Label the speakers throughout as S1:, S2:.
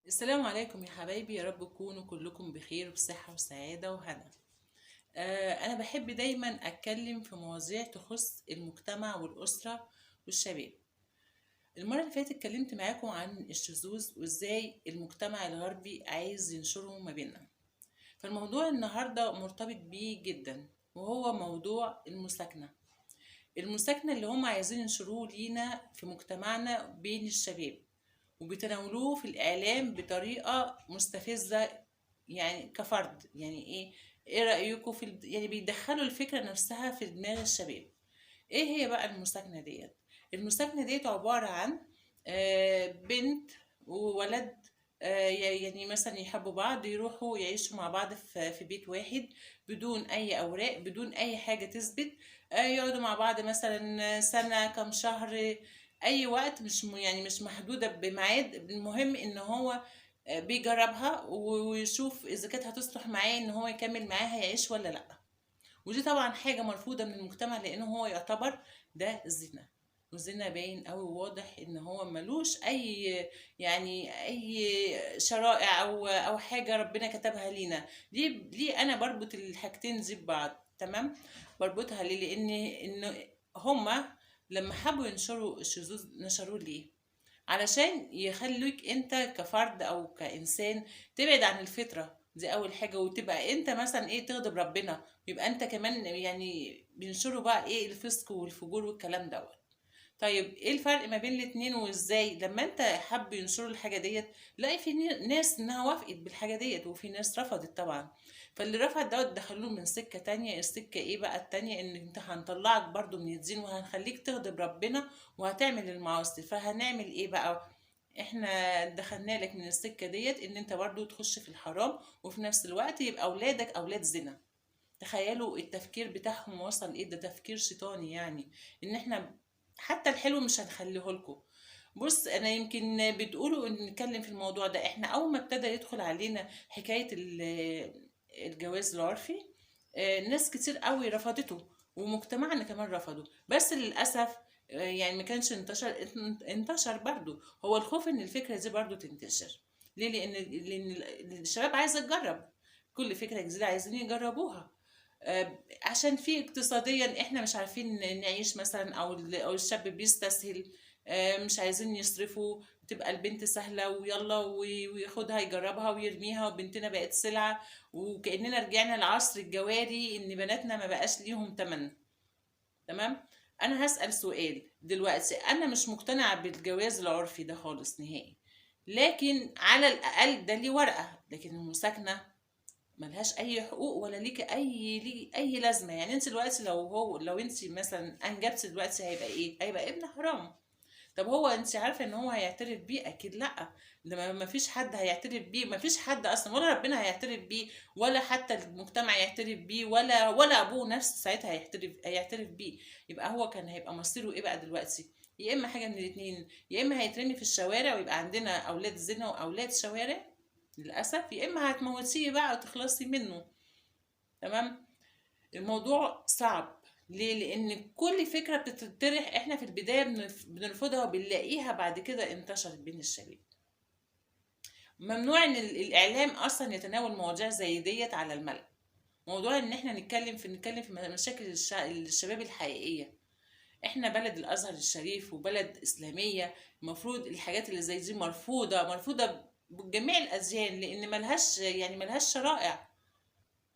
S1: السلام عليكم يا حبايبي، يا رب تكونوا كلكم بخير وبصحة وسعادة وهنا. أنا بحب دايما أتكلم في مواضيع تخص المجتمع والأسرة والشباب. المرة اللي فاتت اتكلمت معاكم عن الشذوذ وإزاي المجتمع الغربي عايز ينشره ما بيننا. فالموضوع النهاردة مرتبط بيه جدا، وهو موضوع المساكنة اللي هم عايزين ينشروه لينا في مجتمعنا بين الشباب، وبيتناولوه في الإعلام بطريقة مستفزة. يعني كفرد، يعني إيه رأيكم في يعني بيدخلوا الفكرة نفسها في دماغ الشباب. إيه هي بقى المساكنة ديت؟ المساكنة ديت عبارة عن بنت وولد، يعني مثلا يحبوا بعض، يروحوا يعيشوا مع بعض في بيت واحد بدون أي أوراق، بدون أي حاجة تثبت. يقعدوا مع بعض مثلا سنة، كام شهر، أي وقت، يعني مش محدودة بميعاد. المهم إن هو بيجربها ويشوف إذا كانت هتصلح معاه إن هو يكمل معاها يعيش ولا لأ. ودي طبعا حاجة مرفوضة من المجتمع، لأنه هو يعتبر ده الزنا. والزنا باين أوي واضح إن هو ملوش أي، يعني أي شرائع أو حاجة ربنا كتبها لينا. ليه أنا بربط الحاجتين دي ببعض؟ تمام. بربطها ليه؟ لأن هما لما حبوا ينشروا الشذوذ نشروه ليه؟ علشان يخلوك انت كفرد او كانسان تبعد عن الفطره دي اول حاجه، وتبقى انت مثلا تغضب ربنا، يبقى انت كمان يعني بينشروا بقى الفسق والفجور والكلام دوت. طيب ايه الفرق ما بين الاتنين؟ وازاي لما انت حب ينشروا الحاجة ديت، لاقي في ناس انها وافقت بالحاجة ديت، وفي ناس رفضت طبعا. فاللي رفض دوت دخلوه من سكة تانية. السكة ايه بقى التانية؟ ان انت هنطلعك برضو من الدين، وهنخليك تغضب ربنا، وهتعمل المعاصي. فهنعمل ايه بقى؟ احنا دخلنا لك من السكة ديت ان انت برضو تخش في الحرام، وفي نفس الوقت يبقى اولادك اولاد زنا. تخيلوا التفكير بتاعهم وصل ايه! ده تفكير شيطاني يعني. ان احنا حتى الحلو مش هنخليه لكم. بص، انا يمكن بتقولوا ان نتكلم في الموضوع ده. احنا اول ما ابتدى يدخل علينا حكاية الجواز العرفي، ناس كتير قوي رفضته، ومجتمعنا كمان رفضه. بس للأسف يعني ما كانش انتشر برضو. هو الخوف ان الفكرة دي برضو تنتشر. ليه؟ لأن الشباب عايزة تجرب كل فكرة جديدة، عايزين يجربوها. عشان في اقتصاديا احنا مش عارفين نعيش مثلا، او الشاب بيستسهل. مش عايزين يصرفوا، تبقى البنت سهلة ويلا وياخدها يجربها ويرميها، وبنتنا بقت سلعة. وكأننا رجعنا لعصر الجواري، ان بناتنا ما بقاش ليهم تمن. تمام. انا هسأل سؤال دلوقتي. انا مش مقتنعة بالجواز العرفي ده خالص نهائي، لكن على الاقل ده ليه ورقة. لكن المساكنة ملهاش اي حقوق، ولا ليه اي لازمه. يعني انت دلوقتي لو انت مثلا انجبت دلوقتي، هيبقى ايه؟ هيبقى ابن حرام. طب هو انت عارفه ان هو هيعترف بيه؟ اكيد لا. ده ما فيش حد هيعترف بيه، ما فيش حد اصلا، ولا ربنا هيعترف بيه، ولا حتى المجتمع يعترف بيه، ولا ابوه نفسه ساعتها هيعترف بيه. يبقى هو كان هيبقى مصيره ايه بقى دلوقتي؟ يا اما حاجه من الاتنين: يا اما هيترمي في الشوارع ويبقى عندنا اولاد زنا واولاد شوارع للاسف، يا اما هتموتيه بقى وتخلصي منه. تمام. الموضوع صعب. ليه؟ لان كل فكره بتطرح احنا في البدايه بنرفضها، وبنلاقيها بعد كده انتشرت بين الشباب. ممنوع ان الاعلام اصلا يتناول مواضيع زي ديت على الملأ. موضوع ان احنا نتكلم في مشاكل الشباب الحقيقيه. احنا بلد الازهر الشريف وبلد اسلاميه. المفروض الحاجات اللي زي دي مرفوضه بجميع الاديان، لان ملهاش شرائع.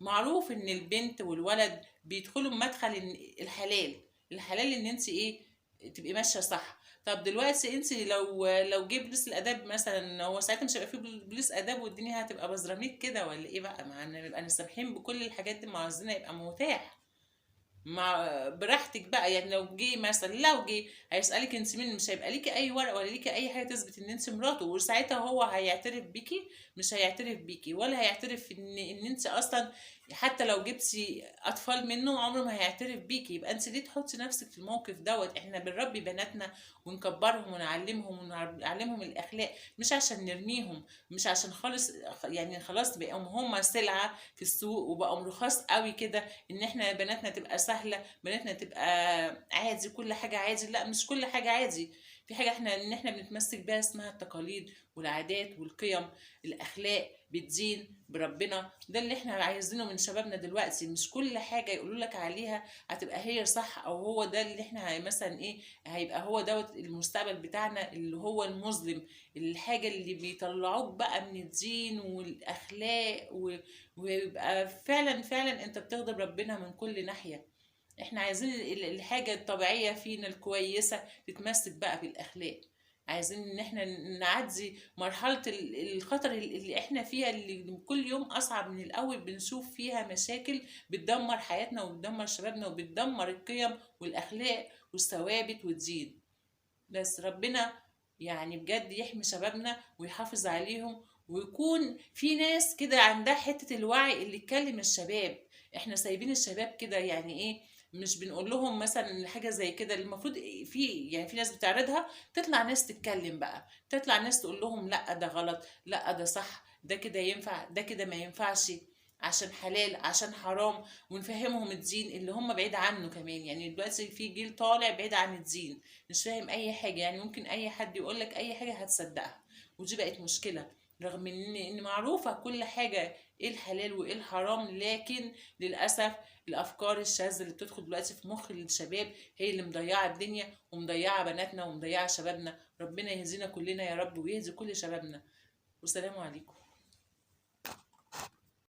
S1: معروف ان البنت والولد بيدخلوا بمدخل الحلال ان انت تبقي ماشيه صح. طب دلوقتي انت لو جه بوليس الاداب مثلا، هو ساعتها مش هيبقى فيه بوليس اداب، والدنيا هتبقى بزراميط كده ولا ايه بقى؟ ما نبقى سامحين بكل الحاجات دي، ما عاوزينها يبقى متاح مع براحتك بقى. يعني لو جه هيسألك انت مين، مش هيبقى ليكي اي ورق ولا ليكي اي حاجه تثبت ان انت مراته، وساعتها هو هيعترف بيكي؟ مش هيعترف بيكي، ولا هيعترف ان انت اصلا. حتى لو جبتي اطفال منه عمره ما هيعترف بيكي. يبقى انت ليه تحطي نفسك في الموقف دوت؟ احنا بنربي بناتنا ونكبرهم ونعلمهم الاخلاق، مش عشان نرميهم، مش عشان خالص. يعني خلاص بقوا هم سلعه في السوق، وبقوا رخاص قوي كده، ان احنا بناتنا تبقى سهله، بناتنا تبقى عادي، كل حاجه عادي. لا، مش كل حاجه عادي. في حاجه احنا بنتمسك بيها اسمها التقاليد والعادات والقيم، الاخلاق بالدين بربنا. ده اللي احنا عايزينه من شبابنا دلوقتي. مش كل حاجه يقولوا لك عليها هتبقى هي صح، او هو ده اللي احنا مثلا ايه هيبقى هو دوت المستقبل بتاعنا اللي هو المظلم. الحاجه اللي بيطلعوك بقى من الدين والاخلاق ويبقى فعلا فعلا انت بتغضب ربنا من كل ناحيه. احنا عايزين الحاجة الطبيعية فينا الكويسة تتمسك بقى بالأخلاق. عايزين ان احنا نعدي مرحلة الخطر اللي احنا فيها، اللي كل يوم اصعب من الاول، بنشوف فيها مشاكل بتدمر حياتنا وبتدمر شبابنا وبتدمر القيم والاخلاق والثوابت والدين. بس ربنا يعني بجد يحمي شبابنا ويحافظ عليهم، ويكون في ناس كده عندها حتة الوعي اللي تكلم الشباب. احنا سايبين الشباب كده يعني ايه، مش بنقول لهم مثلا حاجة زي كده. المفروض في يعني في ناس بتعرضها، تطلع ناس تتكلم بقى، تطلع ناس تقول لهم لا ده غلط، لا ده صح، ده كده ينفع، ده كده ما ينفعش، عشان حلال عشان حرام. ونفهمهم الدين اللي هم بعيد عنه كمان. يعني دلوقتي في جيل طالع بعيد عن الدين، مش فاهم اي حاجه. يعني ممكن اي حد يقول لك اي حاجه هتصدقها، ودي بقت مشكله. رغم ان معروفه كل حاجه ايه الحلال وايه الحرام، لكن للاسف الافكار الشاذه اللي بتدخل دلوقتي في مخ الشباب هي اللي مضيعه الدنيا ومضيعه بناتنا ومضيعه شبابنا. ربنا يهدينا كلنا يا رب ويهدي كل شبابنا. والسلام عليكم.